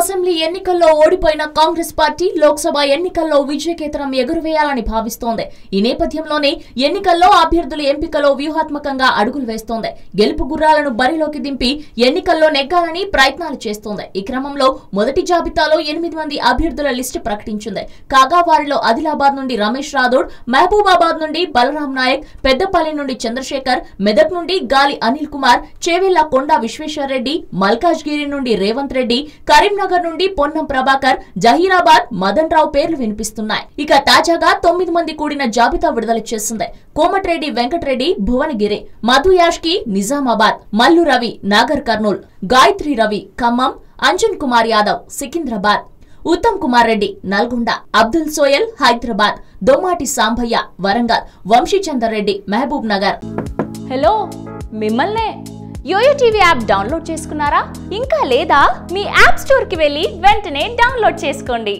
Assembly ఎన్నికల్లో ఓడిపోయిన Congress party Lok Sabha ఎన్నికల్లో విజయకేతనం ఎగురవేయాలని భావిస్తోంది. ఈ నేపథ్యంలోనే ఎన్నికల్లో అభ్యర్థుల ఎంపికలో వ్యూహాత్మకంగా అడుగులు వేస్తోంది. గెలుపు గుర్రాలను బరిలోకి దింపి ఎన్నికల్లో నెగ్గాలని ప్రయత్నాలు చేస్తోంది. ఈ క్రమంలో మొదటి జాబితాలో 8 మంది అభ్యర్థుల లిస్టు ప్రకటించింది. కాగా వారిలో ఆదిలాబాద్ నుండి రమేష్ రాథోడ్, మహబూబాబాద్ నుండి బలరాం నాయక్, పెద్దపల్లి నుండి చంద్రశేఖర్, మెదక్ నుండి గాలి అనిల్ కుమార్, చేవెళ్ల కొండా విశ్వేశ్వర్ రెడ్డి, మల్కాజ్గిరి నుండి రేవంత్ రెడ్డి, కరీంనగర్ నుండి పొన్నం ప్రభాకర్, జహీరాబాద్ మదన్ రావు పేర్లు వినిపిస్తున్నాయి. ఇక తాజాగా 9 మంది కూడిన జాబితా విడుదల చేసింది. కోమటిరెడ్డి వెంకటరెడ్డి భువనగిరి, మధు యాష్కి నిజామాబాద్, మల్లు రవి నాగర్ కర్నూల్, గాయత్రి రవి ఖమ్మం, అంజన్ కుమార్ యాదవ్ సికింద్రాబాద్, ఉత్తమ్ కుమార్ రెడ్డి నల్గొండ, అబ్దుల్ సోయల్ హైదరాబాద్, దొమ్మాటి సాంభయ్య వరంగల్, వంశీచందర్ రెడ్డి మహబూబ్ నగర్. హలో, మిమ్మల్నే యోయో టీవీ యాప్ డౌన్లోడ్ చేసుకున్నారా? ఇంకా లేదా? మీ యాప్ స్టోర్ కి వెళ్ళి వెంటనే డౌన్లోడ్ చేసుకోండి.